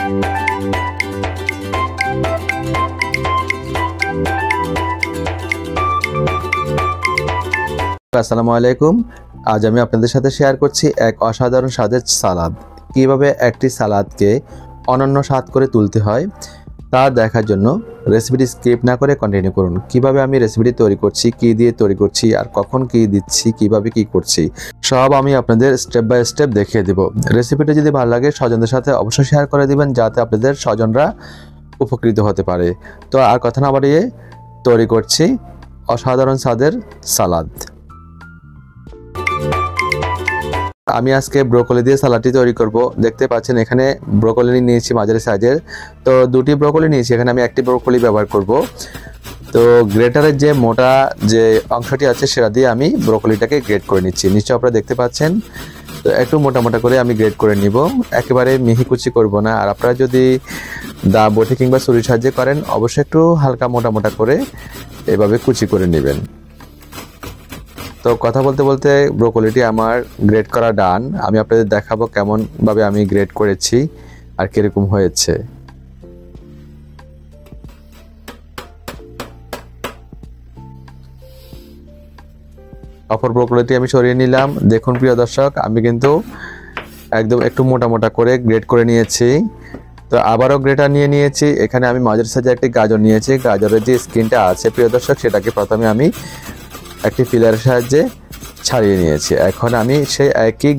আসসালামু আলাইকুম। আজ আমি আপনাদের সাথে শেয়ার করছি এক অসাধারণ স্বাদের সালাদ। কিভাবে একটি সালাদকে অনন্য স্বাদ করে তুলতে হয় তা দেখার জন্য রেসিপিটি স্কিপ না করে কন্টিনিউ করুন। কিভাবে আমি রেসিপিটি তৈরি করছি, কি দিয়ে তৈরি করছি, আর কখন কি দিচ্ছি, কিভাবে কি করছি, সব আমি আপনাদের স্টেপ বাই স্টেপ দেখিয়ে দেব। রেসিপিটি যদি ভালো লাগে স্বজনদের সাথে অবশ্যই শেয়ার করে দিবেন, যাতে আপনাদের স্বজনরা উপকৃত হতে পারে। তো আর কথা না বাড়িয়ে তৈরি করছি অসাধারণ স্বাদের সালাদ। আমি আজকে ব্রোকলি দিয়ে সালাডটি তৈরি করব। দেখতে পাচ্ছেন এখানে ব্রোকলি নিয়েছি মাঝারি সাইজের, তো দুটি ব্রোকলি নিয়েছি। এখানে আমি একটি ব্রোকলি ব্যবহার করব। তো গ্রেটারের যে মোটা যে অংশটি আছে সেটা দিয়ে আমি ব্রোকলিটাকে গ্রেট করে নিচ্ছি। নিশ্চয়ই আপনারা দেখতে পাচ্ছেন। তো একটু মোটা মোটা করে আমি গ্রেট করে নিব, একেবারে মিহি কুচি করব না। আর আপনারা যদি দা বটি কিংবা ছুরির সাহায্যে করেন অবশ্যই একটু হালকা মোটা মোটা করে এভাবে কুচি করে নেবেন। তো কথা বলতে বলতে ব্রোকলিটি আমার গ্রেট করা ডান। আমি আপনাদের দেখাবো কেমনভাবে আমি গ্রেট করেছি আর কিরকম হয়েছে। অপর ব্রোকলিটি আমি সরিয়ে নিলাম। দেখুন প্রিয় দর্শক, আমি কিন্তু একদম একটু মোটা মোটা করে গ্রেট করে নিয়েছি। তো আবারও গ্রেটার নিয়ে নিয়েছি। এখানে আমি মাঝারি সাইজের একটি গাজর নিয়েছি। গাজরের যে স্কিনটা আছে প্রিয় দর্শক, সেটাকে প্রথমে আমি একটি ফিলারের সাহায্যে ছাড়িয়ে নিয়েছি। এখন আমি সেই একই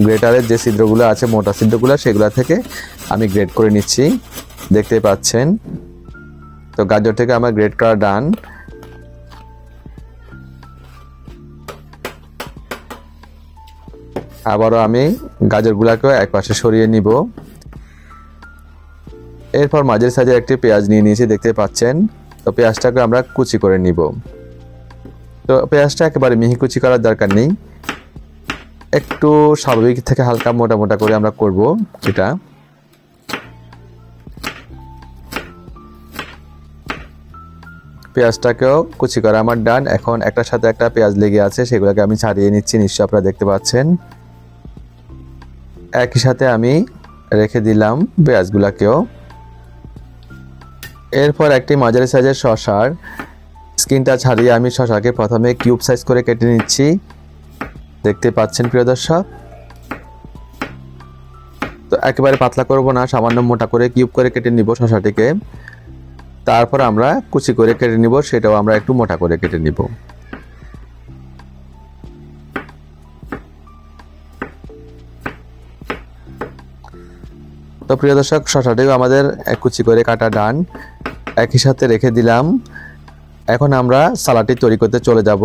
গ্রেটারের যে ছিদ্রগুলো আছে, মোটা ছিদ্রগুলো, সেগুলো থেকে আমি গ্রেট করে নিচ্ছি। দেখতে পাচ্ছেন। তো গাজর থেকে আমার গ্রেট করা ডান। আবারও আমি গাজরগুলোকেও এক পাশে সরিয়ে নিব। এরপর মাঝারি সাইজের একটি পেঁয়াজ নিয়ে নিয়েছি, দেখতে পাচ্ছেন। তো পেঁয়াজটাকে আমরা কুচি করে নিব। তো পেঁয়াজটা একেবারে মিহি কুচি করার দরকার নেই, একটু স্বাভাবিক থেকে হালকা মোটা মোটা করে আমরা করব এটা। পেঁয়াজটাকেও কুচি করা আমার ডান। এখন একটার সাথে একটা পেঁয়াজ লেগে আছে, সেগুলোকে আমি ছাড়িয়ে নিচ্ছি। নিশ্চয়ই আপনারা দেখতে পাচ্ছেন। একই সাথে আমি রেখে দিলাম পেঁয়াজগুলোকেও। এরপর একটি মাঝারি সাইজের শসার স্কিনটা ছাড়িয়ে আমি শসাকে প্রথমে কিউব সাইজ করে কেটে নিচ্ছি। দেখতে পাচ্ছেন প্রিয় দর্শক। তো একেবারে পাতলা করব না, সামান্য মোটা করে কিউব করে কেটে নিব শসাটিকে। তারপর আমরা কুচি করে কেটে নিব, সেটাও আমরা একটু মোটা করে কেটে নিব। তো প্রিয় দর্শক, শসাটিও আমাদের কুচি করে কাটা ডান। একই সাথে রেখে দিলাম। এখন আমরা সালাডটি তৈরি করতে চলে যাব।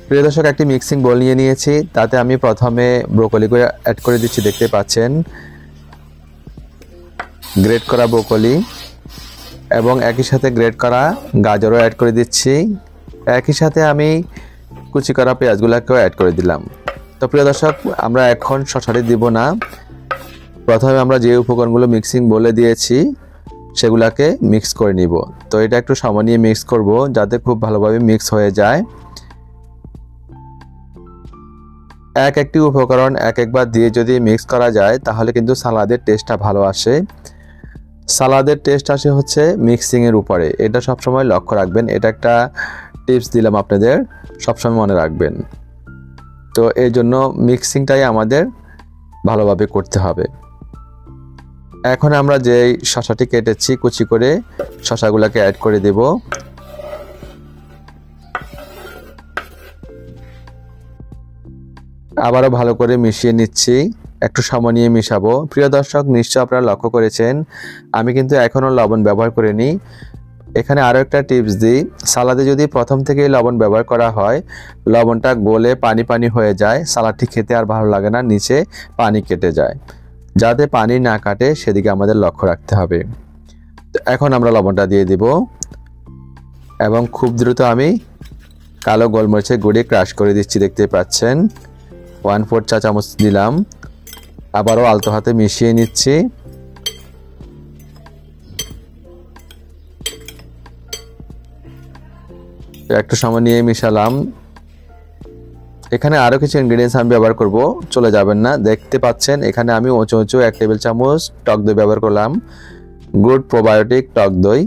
প্রিয় দর্শক, একটি মিক্সিং বোল নিয়ে নিয়েছি। তাতে আমি প্রথমে ব্রোকলিগুলো অ্যাড করে দিচ্ছি। দেখতে পাচ্ছেন গ্রেট করা ব্রোকলি, এবং একই সাথে গ্রেট করা গাজরও অ্যাড করে দিচ্ছি। একই সাথে আমি কুচি করা পেঁয়াজগুলোকেও অ্যাড করে দিলাম। তো প্রিয় দর্শক, আমরা এখন শসাটি দিব না। প্রথমে আমরা যে উপকরণগুলো মিক্সিং বোলে দিয়েছি সেগুলাকে মিক্স করে নিব। তো এটা একটু সময় নিয়ে মিক্স করব, যাতে খুব ভালোভাবে মিক্স হয়ে যায়। একটি উপকরণ একবার দিয়ে যদি মিক্স করা যায় তাহলে কিন্তু সালাদের টেস্টটা ভালো আসে। সালাদের টেস্ট আসে হচ্ছে মিক্সিংয়ের উপরে, এটা সবসময় লক্ষ্য রাখবেন। এটা একটা টিপস দিলাম আপনাদের, সবসময় মনে রাখবেন। তো এই জন্য মিক্সিংটাই আমাদের ভালোভাবে করতে হবে। এখন আমরা যে শসাটি কেটেছি কুচি করে, শসাগুলোকে অ্যাড করে দেব। আবারও ভালো করে মিশিয়ে নিচ্ছি, একটু সময় নিয়ে মিশাবো। প্রিয় দর্শক, নিশ্চয় আপনারা লক্ষ্য করেছেন আমি কিন্তু এখনও লবণ ব্যবহার করিনি। এখানে আরও একটা টিপস দিই, সালাদে যদি প্রথম থেকেই লবণ ব্যবহার করা হয়, লবণটা গলে পানি পানি হয়ে যায়, সালাদটি খেতে আর ভালো লাগে না, নিচে পানি কেটে যায়। যাতে পানি না কাটে সেদিকে আমাদের লক্ষ্য রাখতে হবে। তো এখন আমরা লবণটা দিয়ে দিব, এবং খুব দ্রুত আমি কালো গোলমরিচের গুঁড়ি ক্রাশ করে দিচ্ছি। দেখতে পাচ্ছেন 1/4 চা চামচ দিলাম। আবারও আলতো হাতে মিশিয়ে নিচ্ছি। একটু সময় নিয়ে মিশালাম। এখানে আরও কিছু ইনগ্রিডিয়েন্টস আমি ব্যবহার করব, চলে যাবেন না। দেখতে পাচ্ছেন এখানে আমি উঁচু উঁচু 1 টেবিল চামচ টক দই ব্যবহার করলাম। গুড প্রোবায়োটিক টক দই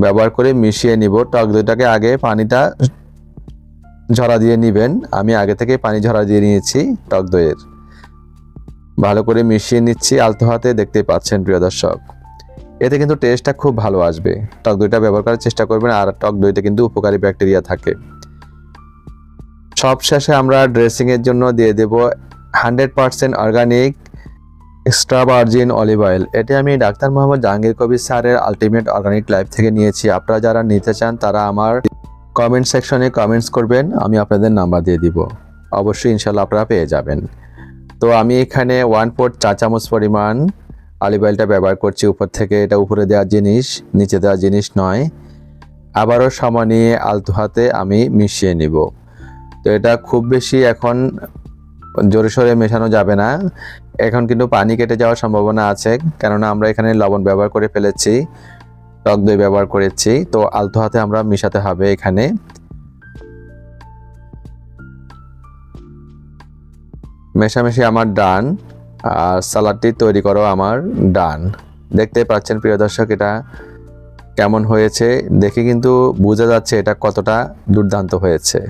ব্যবহার করে মিশিয়ে নিব। টক দইটাকে আগে পানিটা ঝরা দিয়ে নেবেন। আমি আগে থেকে পানি ঝরা দিয়ে নিয়েছি টক দইয়ের। ভালো করে মিশিয়ে নিচ্ছি আলতো হাতে, দেখতে পাচ্ছেন প্রিয় দর্শক। এতে কিন্তু টেস্টটা খুব ভালো আসবে। টক দইটা ব্যবহার করার চেষ্টা করবেন, আর টক দইতে কিন্তু উপকারী ব্যাকটেরিয়া থাকে। সবশেষে আমরা ড্রেসিংয়ের জন্য দিয়ে দেব 100% organic extra virgin olive oil. এটি আমি ডাক্তার মোহাম্মদ জাহাঙ্গীর কবির স্যারের আলটিমেট অর্গানিক লাইফ থেকে নিয়েছি। আপনারা যারা নিতে চান তারা আমার কমেন্ট সেকশনে কমেন্টস করবেন, আমি আপনাদের নাম্বার দিয়ে দিব। অবশ্যই ইনশাল্লাহ আপনারা পেয়ে যাবেন। তো আমি এখানে 1/4 চা চামচ পরিমাণ অলিভ অয়েলটা ব্যবহার করছি উপর থেকে। এটা উপরে দেওয়ার জিনিস, নিচে দেওয়ার জিনিস নয়। আবারও সময় নিয়ে আলতো হাতে আমি মিশিয়ে নিব। তো এটা খুব বেশি এখন জোরে সোরে মেশানো যাবে না। এখন কিন্তু পানি কেটে যাওয়ার সম্ভাবনা আছে, কেননা আমরা এখানে লবণ ব্যবহার করে ফেলেছি, টক দই ব্যবহার করেছি। তো আলতো হাতে আমরা মিশাতে হবে। এখানে মেশামেশি আমার ডান, আর সালাডটি তৈরি করো আমার ডান। দেখতে পাচ্ছেন প্রিয় দর্শক এটা কেমন হয়েছে, দেখে কিন্তু বোঝা যাচ্ছে এটা কতটা দুর্দান্ত হয়েছে।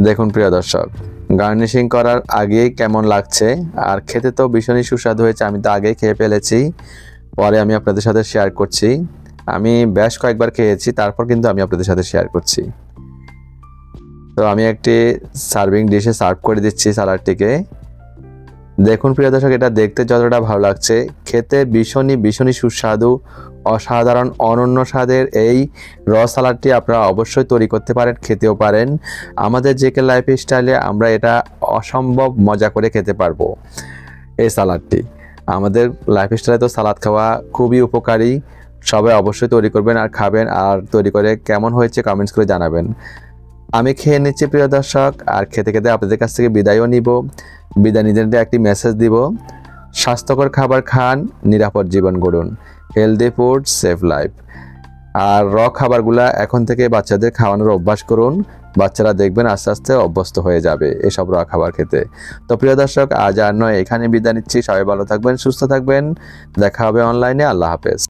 দেখুন প্রিয় দর্শক, গার্নিশিং করার আগেই কেমন লাগছে, আর খেতে তো ভীষণই সুস্বাদু হয়েছে। আমি তো আগেই খেয়ে ফেলেছি, পরে আমি আপনাদের সাথে শেয়ার করছি। আমি বেশ কয়েকবার খেয়েছি, তারপর কিন্তু আমি আপনাদের সাথে শেয়ার করছি। তো আমি একটি সার্ভিং ডিশে সার্ভ করে দিচ্ছি সালাডটিকে। দেখুন প্রিয় দর্শক, এটা দেখতে যতটা ভালো লাগছে, খেতে ভীষণই সুস্বাদু, অসাধারণ অনন্য স্বাদের এই র সালাডটি আপনারা অবশ্যই তৈরি করতে পারেন, খেতেও পারেন। আমাদের জেকে লাইফ স্টাইলে আমরা এটা অসম্ভব মজা করে খেতে পারবো। এই সালাডটি আমাদের লাইফ স্টাইলে তো সালাদ খাওয়া খুবই উপকারী। সবাই অবশ্যই তৈরি করবেন আর খাবেন, আর তৈরি করে কেমন হয়েছে কমেন্টস করে জানাবেন। আমি খেয়ে নিচ্ছি প্রিয় দর্শক, আর খেতে খেতে আপনাদের কাছ থেকে বিদায়ও নিব। বিদায় নিতে একটি মেসেজ দিব, স্বাস্থ্যকর খাবার খান, নিরাপদ জীবন গড়ুন। Healthy food save life. আর র খাবারগুলা এখন থেকে বাচ্চাদের খাওয়ানোর অভ্যাস করুন। বাচ্চারা দেখবেন আস্তে আস্তে অভ্যস্ত হয়ে যাবে এসব র খাবার খেতে। তো প্রিয় দর্শক, আজ আর নয়, এখানে বিদায় নিচ্ছি। সবাই ভালো থাকবেন, সুস্থ থাকবেন। দেখা হবে অনলাইনে। আল্লাহ হাফেজ।